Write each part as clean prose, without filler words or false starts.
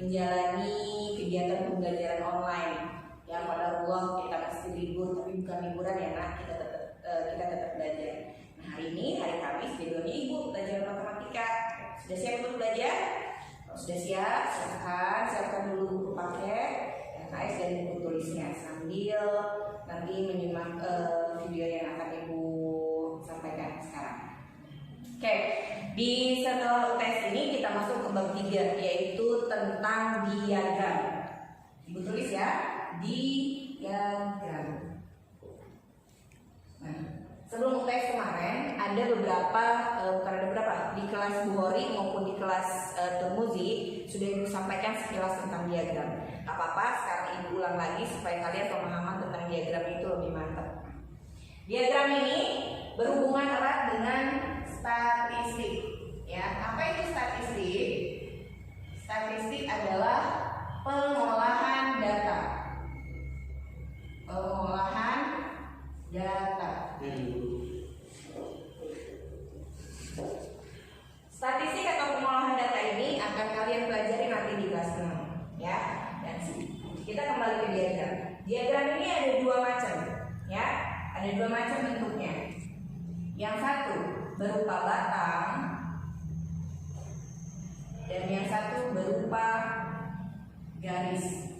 menjalani kegiatan pembelajaran online. Yang pada Allah kita masih libur, tapi bukan liburan ya nak, kita tetap belajar. Nah hari ini hari Kamis, jadwalnya Ibu belajar matematika. Sudah siap untuk belajar? Kalau sudah siap, siapkan dulu buku paket, LKS dan buku tulisnya sambil nanti menyimak video yang akan Ibu sampaikan sekarang. Oke, di setelah tes ini kita masuk ke bab 3, yaitu tentang diagram. Ibu tulis ya, diagram. Nah, sebelum tes kemarin ada beberapa di kelas Bukhari maupun di kelas Turmuzi sudah Ibu sampaikan sekilas tentang diagram. Gak apa-apa, sekarang Ibu ulang lagi supaya kalian pemahaman tentang diagram itu lebih mantap. Diagram ini berhubungan erat dengan statistik. Ya, apa itu statistik? Statistik adalah pengolahan data. Pengolahan data. Statistik atau pengolahan data ini akan kalian pelajari nanti di kelas 6, ya. Dan kita kembali ke diagram. Diagram ini ada dua macam, ya. Ada dua macam bentuknya. Yang satu berupa batang dan yang satu berupa garis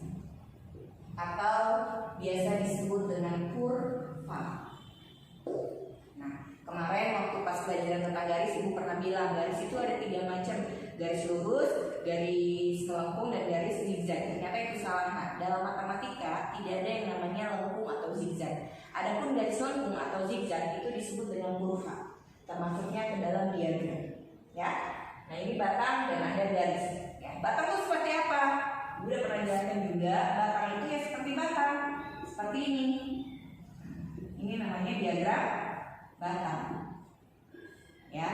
atau biasa disebut dengan kurva. Nah, kemarin waktu pas pelajaran tentang garis Ibu pernah bilang garis itu ada 3 macam, garis lurus, garis melengkung, dan garis zigzag. Ternyata itu salah. Nah, dalam matematika tidak ada yang namanya lengkung atau zigzag. Adapun garis lengkung atau zigzag itu disebut dengan kurva, termasuknya ke dalam diagram. Ya, nah ini batang dan ada garis. Ya, batang itu seperti apa? Udah pernah jelaskan juga. Batang itu ya seperti batang, seperti ini. Ini namanya diagram batang. Ya,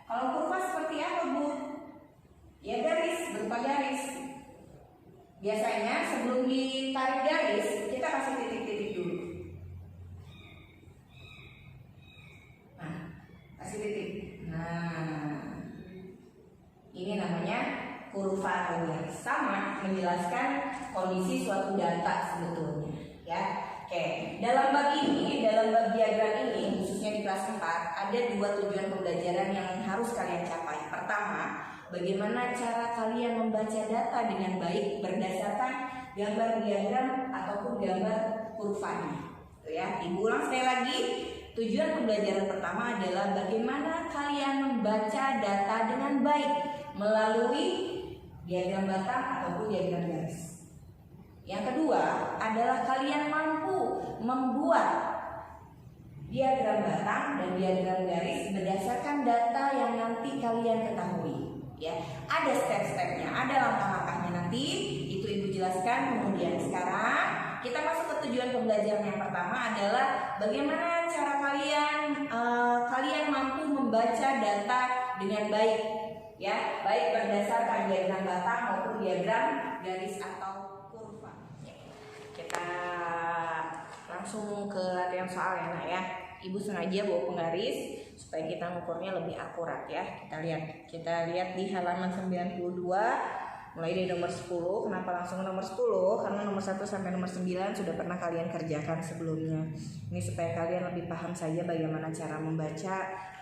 kalau kurva seperti apa Bu? Ya garis, berupa garis. Biasanya sebelum ditarik garis kita kasih titik-titik dulu. Nah, kasih titik. Nah, ini namanya kurva atau garis. Sama menjelaskan kondisi suatu data sebetulnya. Ya, oke. Dalam bab diagram ini khususnya di kelas 4 ada 2 tujuan pembelajaran yang harus kalian capai. Pertama, bagaimana cara kalian membaca data dengan baik berdasarkan gambar diagram ataupun gambar kurvanya. Tuh ya, Ibu ulang sekali lagi. Tujuan pembelajaran pertama adalah bagaimana kalian membaca data dengan baik melalui diagram batang ataupun diagram garis. Yang kedua adalah kalian mampu membuat diagram batang dan diagram garis berdasarkan data yang nanti kalian ketahui. Ya, ada step-stepnya, ada langkah-langkahnya nanti itu Ibu jelaskan. Kemudian sekarang kita masuk ke tujuan pembelajaran yang pertama adalah bagaimana cara kalian mampu membaca data dengan baik, ya, baik berdasarkan diagram batang maupun diagram garis atau kurva. Kita langsung ke latihan soal ya nak ya. Ibu sengaja bawa penggaris supaya kita ngukurnya lebih akurat ya. Kita lihat di halaman 92 mulai dari nomor 10. Kenapa langsung nomor 10? Karena nomor 1 sampai nomor 9 sudah pernah kalian kerjakan sebelumnya. Ini supaya kalian lebih paham saja bagaimana cara membaca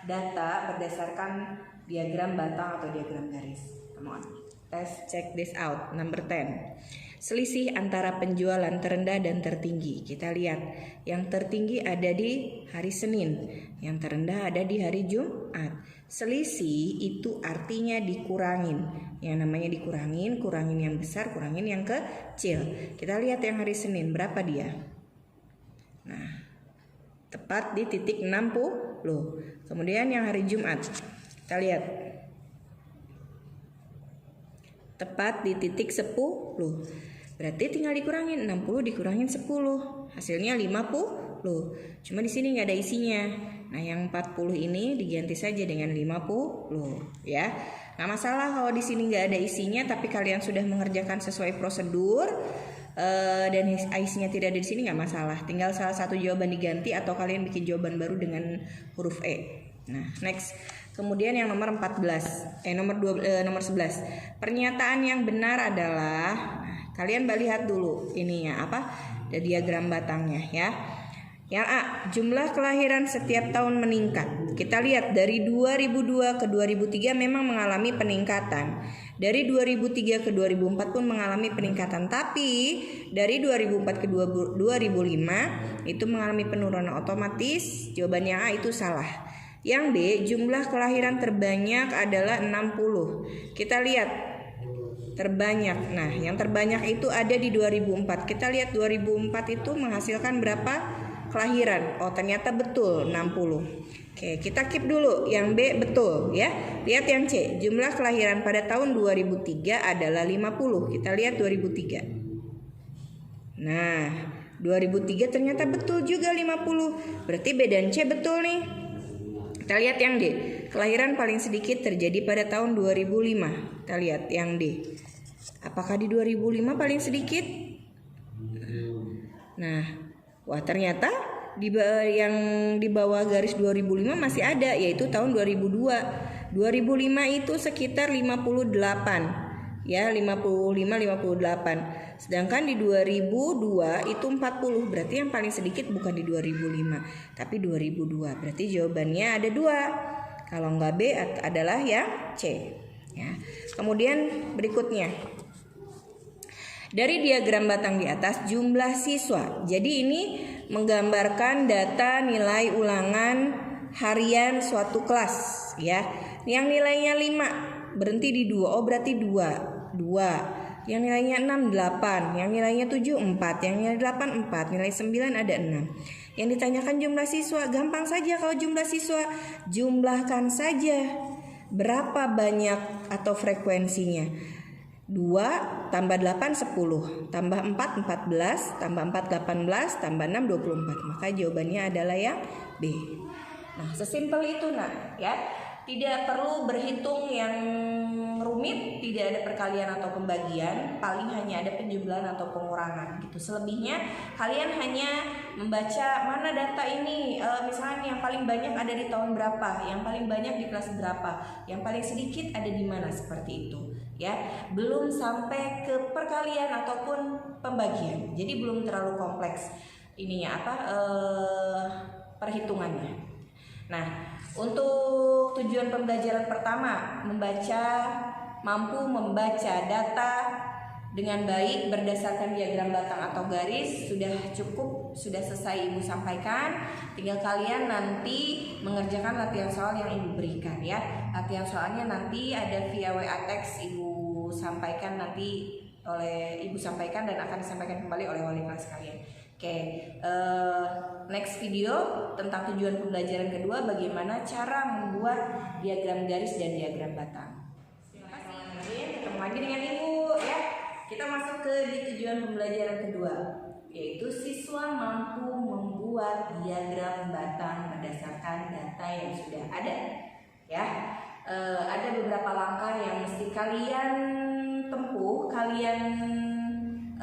data berdasarkan diagram batang atau diagram garis. Come on. Let's check this out. Number 10. Selisih antara penjualan terendah dan tertinggi. Kita lihat, yang tertinggi ada di hari Senin, yang terendah ada di hari Jumat. Selisih itu artinya dikurangin. Yang namanya dikurangin, kurangin yang besar, kurangin yang kecil. Kita lihat yang hari Senin, berapa dia? Nah, tepat di titik 60. Kemudian yang hari Jumat, kita lihat. Tepat di titik 10. Berarti tinggal dikurangin 60 dikurangin 10. Hasilnya 50. Cuma di sini nggak ada isinya. Nah, yang 40 ini diganti saja dengan 50, ya. Nggak masalah kalau di sini nggak ada isinya, tapi kalian sudah mengerjakan sesuai prosedur dan isinya tidak ada di sini, nggak masalah. Tinggal salah satu jawaban diganti atau kalian bikin jawaban baru dengan huruf E. Nah, next. Kemudian yang nomor 11. Pernyataan yang benar adalah, kalian lihat dulu ininya apa? Diagram batangnya ya. Yang A, jumlah kelahiran setiap tahun meningkat. Kita lihat dari 2002 ke 2003 memang mengalami peningkatan. Dari 2003 ke 2004 pun mengalami peningkatan. Tapi dari 2004 ke 2005 itu mengalami penurunan otomatis. Jawaban yang A itu salah. Yang B, jumlah kelahiran terbanyak adalah 60. Kita lihat terbanyak. Nah, yang terbanyak itu ada di 2004. Kita lihat 2004 itu menghasilkan berapa kelahiran? Oh, ternyata betul 60. Oke, kita keep dulu. Yang B betul ya. Lihat yang C, jumlah kelahiran pada tahun 2003 adalah 50. Kita lihat 2003. Nah, 2003 ternyata betul juga 50. Berarti B dan C betul nih. Kita lihat yang D, kelahiran paling sedikit terjadi pada tahun 2005. Kita lihat yang D. Apakah di 2005 paling sedikit? Nah, wah ternyata yang di bawah garis 2005 masih ada, yaitu tahun 2002. 2005 itu sekitar 58. Ya, 55-58. Sedangkan di 2002 itu 40. Berarti yang paling sedikit bukan di 2005, tapi 2002. Berarti jawabannya ada 2. Kalau enggak B adalah yang C. Ya. Kemudian berikutnya. Dari diagram batang di atas, jumlah siswa. Jadi ini menggambarkan data nilai ulangan harian suatu kelas ya. Yang nilainya 5 berhenti di 2. Oh, berarti 2. Yang nilainya 6 8, yang nilainya 7 4, yang nilai 8 4, nilai 9 ada 6. Yang ditanyakan jumlah siswa, gampang saja kalau jumlah siswa, jumlahkan saja berapa banyak atau frekuensinya. 2 tambah 8 10, tambah 4 14, tambah 4 18, tambah 6 24. Maka jawabannya adalah yang B. Nah, sesimpel itu nak ya. Tidak perlu berhitung yang rumit, tidak ada perkalian atau pembagian, paling hanya ada penjumlahan atau pengurangan gitu. Selebihnya kalian hanya membaca mana data ini, misalnya yang paling banyak ada di tahun berapa, yang paling banyak di kelas berapa, yang paling sedikit ada di mana, seperti itu ya. Belum sampai ke perkalian ataupun pembagian. Jadi belum terlalu kompleks ininya perhitungannya. Nah, untuk tujuan pembelajaran pertama, mampu membaca data dengan baik berdasarkan diagram batang atau garis sudah cukup, sudah selesai Ibu sampaikan. Tinggal kalian nanti mengerjakan latihan soal yang Ibu berikan ya. Latihan soalnya nanti ada via WA teks Ibu sampaikan dan akan disampaikan kembali oleh wali kelas kalian. Oke, next video tentang tujuan pembelajaran kedua, bagaimana cara membuat diagram garis dan diagram batang. Terima kasih. Ketemu lagi dengan Ibu ya. Kita masuk ke tujuan pembelajaran kedua, yaitu siswa mampu membuat diagram batang berdasarkan data yang sudah ada. Ya, ada beberapa langkah yang mesti kalian tempuh,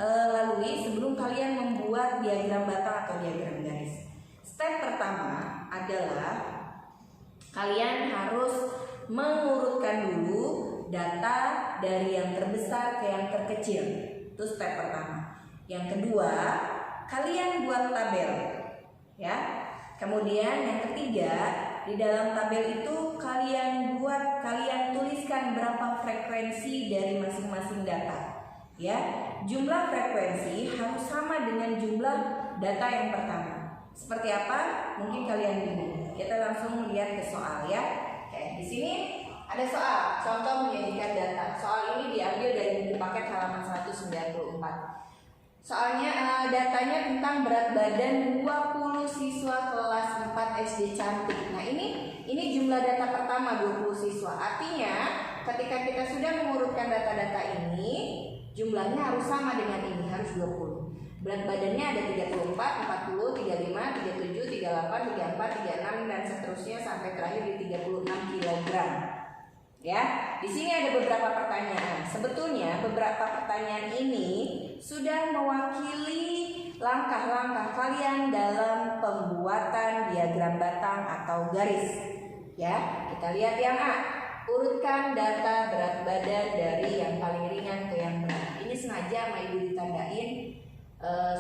lalui sebelum kalian membuat diagram batang atau diagram garis. Step pertama adalah kalian harus mengurutkan dulu data dari yang terbesar ke yang terkecil. Itu step pertama. Yang kedua, kalian buat tabel ya. Kemudian yang ketiga, di dalam tabel itu kalian tuliskan berapa frekuensi dari masing-masing data. Ya, jumlah frekuensi harus sama dengan jumlah data yang pertama. Seperti apa? Mungkin kalian bingung. Kita langsung lihat ke soal ya. Oke, di sini ada soal, contoh menyajikan data. Soal ini diambil dari buku paket halaman 194. Soalnya datanya tentang berat badan 20 siswa kelas 4 SD cantik. Nah, ini jumlah data pertama 20 siswa. Artinya, ketika kita sudah mengurutkan data-data ini, jumlahnya harus sama dengan ini, harus 20. Berat badannya ada 34, 40, 35, 37, 38, 34, 36 dan seterusnya sampai terakhir di 36 kg. Ya, di sini ada beberapa pertanyaan. Sebetulnya beberapa pertanyaan ini sudah mewakili langkah-langkah kalian dalam pembuatan diagram batang atau garis. Ya, kita lihat yang A. Urutkan data berat badan dari yang paling ringan ke yang berat. Ini sengaja sama Ibu ditandain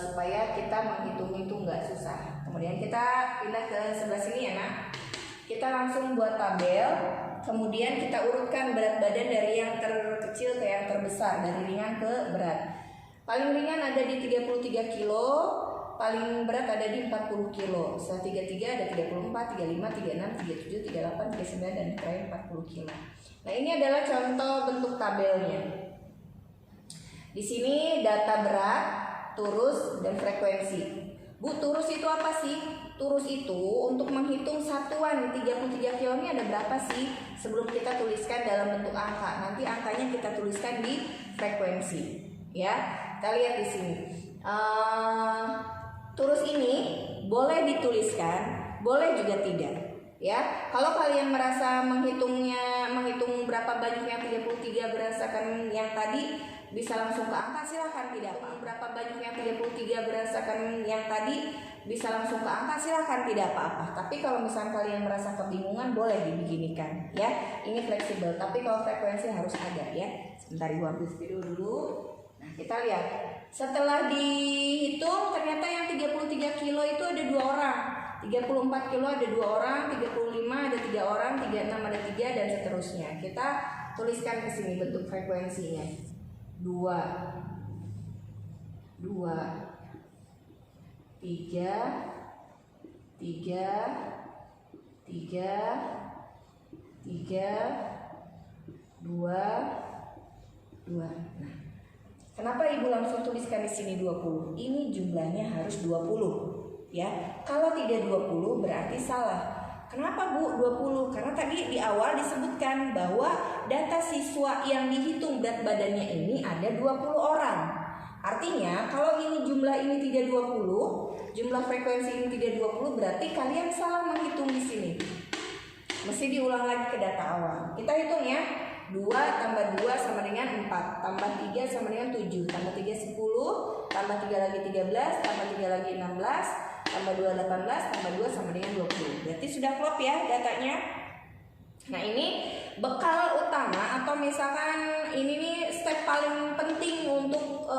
supaya kita menghitung itu nggak susah. Kemudian kita pindah ke sebelah sini ya nak. Kita langsung buat tabel. Kemudian kita urutkan berat badan dari yang terkecil ke yang terbesar, dari ringan ke berat. Paling ringan ada di 33 kilo, paling berat ada di 40 kilo. Setelah 33 ada 34, 35, 36, 37, 38, 39 dan terakhir 40 kilo. Nah, ini adalah contoh bentuk tabelnya. Di sini data berat, turus dan frekuensi. Bu, turus itu apa sih? Turus itu untuk menghitung satuan 33 kilo ini ada berapa sih? Sebelum kita tuliskan dalam bentuk angka, nanti angkanya kita tuliskan di frekuensi. Ya, kita lihat di sini. Turus ini boleh dituliskan, boleh juga tidak. Ya, kalau kalian merasa menghitung berapa banyak yang 33 berdasarkan yang tadi bisa langsung ke angka, silahkan, tidak apa. Berapa banyak yang 33 berdasarkan yang tadi bisa langsung ke angka, silahkan, tidak apa-apa. Tapi kalau misalnya kalian merasa kebingungan, boleh dibeginikan, ya. Ini fleksibel, tapi kalau frekuensi harus ada, ya. Sebentar Ibu ambil video dulu. Nah, kita lihat. Setelah dihitung, ternyata yang 33 kilo itu ada 2 orang. 34 kilo ada 2 orang, 35 ada 3 orang, 36 ada 3 dan seterusnya. Kita tuliskan ke sini bentuk frekuensinya. 2 3 2. Nah, kenapa Ibu langsung tuliskan di sini 20? Ini jumlahnya harus 20. Ya, kalau tidak 20 berarti salah. Kenapa Bu 20? Karena tadi di awal disebutkan bahwa data siswa yang dihitung berat badannya ini ada 20 orang. Artinya kalau ini jumlah ini tidak 20, jumlah frekuensi ini tidak 20, berarti kalian salah menghitung di sini. Mesti diulang lagi ke data awal. Kita hitung ya. 2 tambah 2 sama dengan 4, tambah 3 sama dengan 7, tambah 3 10, tambah 3 lagi 13, tambah 3 lagi 16, tambah 2 18, tambah 2 sama dengan 20. Berarti sudah klop ya datanya. Nah, ini bekal utama atau misalkan ini nih step paling penting untuk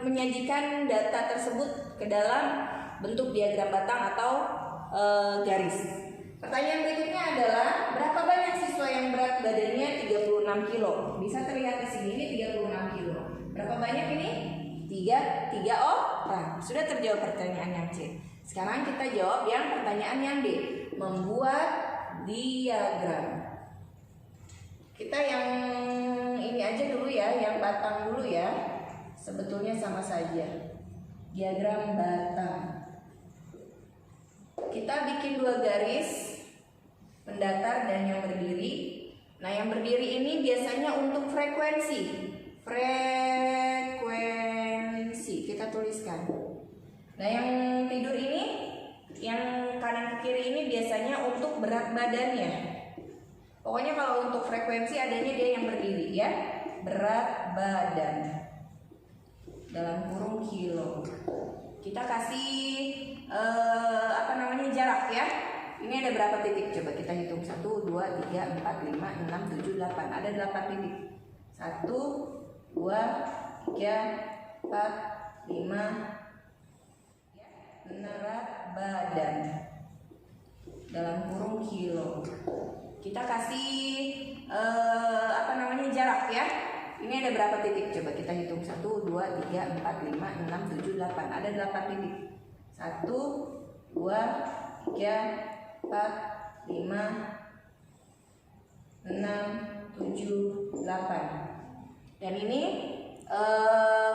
menyajikan data tersebut ke dalam bentuk diagram batang atau garis. Pertanyaan berikutnya adalah berapa banyak siswa yang berat badannya 36 kilo? Bisa terlihat di sini ini 36 kilo. Berapa banyak ini? 3 orang. Sudah terjawab pertanyaan yang C. Sekarang kita jawab yang pertanyaan yang D. Membuat diagram. Kita yang ini aja dulu ya, yang batang dulu ya. Sebetulnya sama saja. Diagram batang. Kita bikin 2 garis mendatar dan yang berdiri. Nah, yang berdiri ini biasanya untuk frekuensi. Kita tuliskan. Nah, yang tidur ini, yang kanan ke kiri ini biasanya untuk berat badannya. Pokoknya kalau untuk frekuensi adanya dia yang berdiri ya. Berat badan dalam kurung kilo. Kita kasih jarak ya. Ini ada berapa titik? Coba kita hitung. 1, 2, 3, 4, 5, 6, 7, 8. Ada 8 titik. 1, 2, 3, 4, 5. Berat badan dalam kurung kilo. Kita kasih jarak ya. Ini ada berapa titik? Coba kita hitung. 1, 2, 3, 4, 5, 6, 7, 8. Ada 8 titik. 1, 2, 3, 4, 5, 6, 7, 8. Dan ini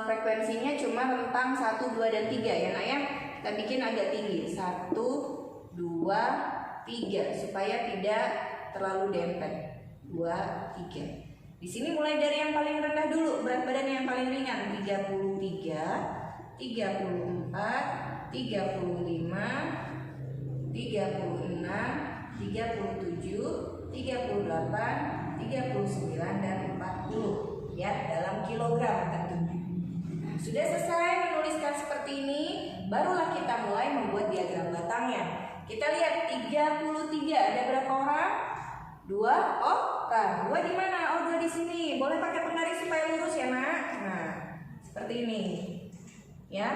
frekuensinya cuma rentang 1, 2, dan 3 ya nak ya. Kita bikin agak tinggi. 1, 2, 3 supaya tidak terlalu dempet. 2, 3. Di sini mulai dari yang paling rendah dulu, berat badan yang paling ringan. 33, 34, 35, 36, 37, 38, 39 dan 40 ya, dalam kilogram tentunya. Nah, sudah selesai menuliskan seperti ini, barulah kita mulai membuat diagram batangnya. Kita lihat 33 ada berapa orang? 2 orang. 2 di mana? Oh, 2 di sini. Boleh pakai penggaris supaya lurus ya, Nak. Nah, seperti ini. Ya.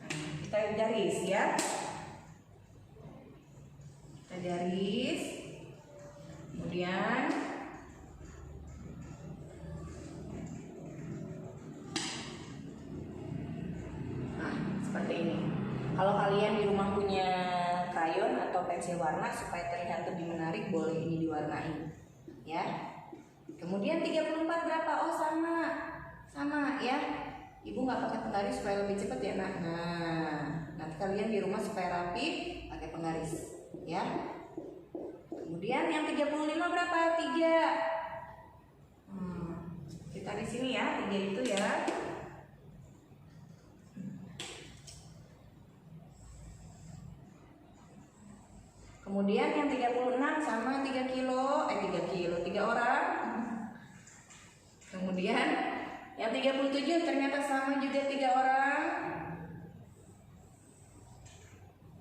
Nah, kita garis ya. Kita garis. Kemudian seperti ini. Kalau kalian di rumah punya krayon atau pensil warna supaya terlihat lebih menarik, boleh ini diwarnai ya. Kemudian 34 berapa? Oh, sama ya. Ibu nggak pakai penggaris supaya lebih cepat ya, Nak. Nah, nanti kalian di rumah supaya rapi pakai penggaris ya. Kemudian yang 35 berapa? 3. Kita di sini ya, 3 itu ya. Kemudian yang 36 sama 3 kilo, 3 orang. Kemudian yang 37 ternyata sama juga 3 orang.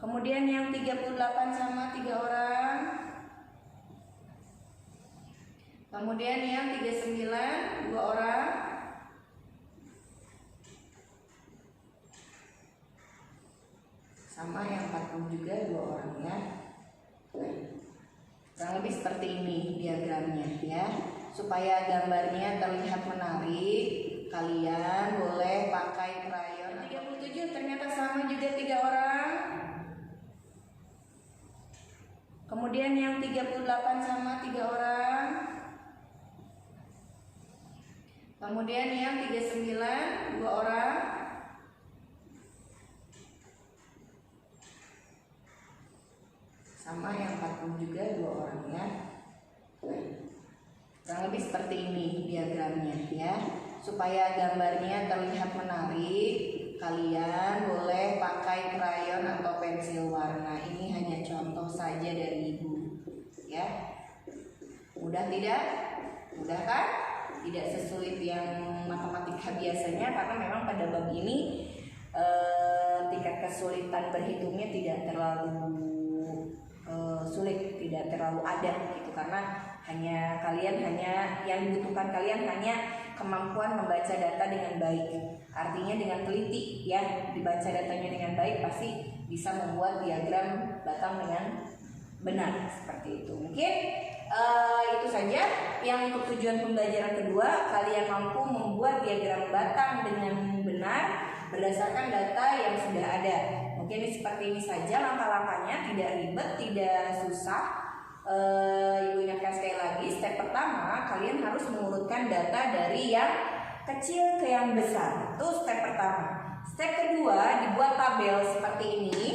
Kemudian yang 38 sama 3 orang. Kemudian yang 39 2 orang. Sama yang 40 juga 2 orang ya. Kurang lebih seperti ini diagramnya ya. Supaya gambarnya terlihat menarik, kalian boleh pakai krayon. 37 ternyata sama juga 3 orang. Kemudian yang 38 sama 3 orang. Kemudian yang 39 2 orang. Sama yang 40 juga 2 orang ya. Kurang lebih seperti ini diagramnya ya. Supaya gambarnya terlihat menarik, kalian boleh pakai krayon atau pensil warna. Ini hanya contoh saja dari Ibu ya. Mudah tidak? Mudah kan? Tidak sesulit yang matematika biasanya, karena memang pada bab ini tingkat kesulitan berhitungnya tidak terlalu sulit, tidak terlalu ada gitu, karena kalian hanya yang dibutuhkan kalian hanya kemampuan membaca data dengan baik. Artinya dengan teliti ya, dibaca datanya dengan baik pasti bisa membuat diagram batang dengan benar seperti itu. Mungkin itu saja yang untuk tujuan pembelajaran kedua, kalian mampu membuat diagram batang dengan benar berdasarkan data yang sudah ada. Mungkin seperti ini saja langkah-langkahnya, tidak ribet, tidak susah. Ibu ingatkan sekali lagi, step pertama kalian harus mengurutkan data dari yang kecil ke yang besar. Itu step pertama. Step kedua, dibuat tabel seperti ini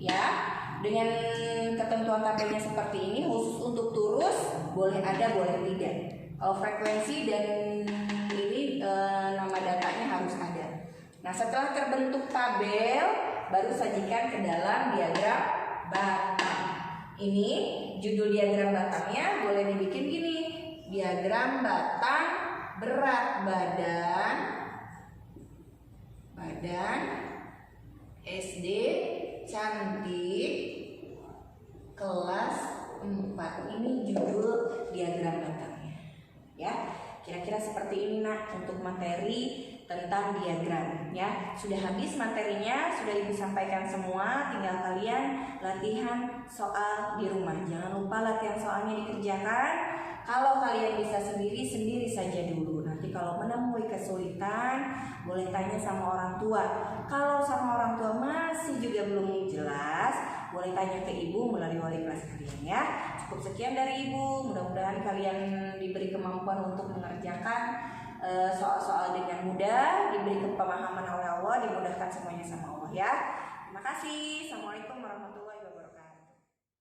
ya, dengan ketentuan tabelnya seperti ini. Khusus untuk turus boleh ada, boleh tidak. Kalau frekuensi dan ini nama datanya harus ada. Nah, setelah terbentuk tabel, baru sajikan ke dalam diagram batang. Ini judul diagram batangnya boleh dibikin gini: diagram batang berat badan SD cantik kelas 4. Ini judul diagram batangnya ya. Kira-kira seperti ini Nak untuk materi tentang diagram ya. Sudah habis materinya, sudah Ibu sampaikan semua, tinggal kalian latihan soal di rumah. Jangan lupa latihan soalnya dikerjakan. Kalau kalian bisa sendiri saja dulu. Nanti kalau menemui kesulitan boleh tanya sama orang tua. Kalau sama orang tua masih juga belum jelas, boleh tanya ke Ibu melalui wali kelas kalian ya. Cukup sekian dari Ibu. Mudah-mudahan kalian diberi kemampuan untuk mengerjakan soal-soal dengan mudah, diberi pemahaman oleh Allah, dimudahkan semuanya sama Allah ya. Terima kasih. Assalamualaikum warahmatullahi wabarakatuh.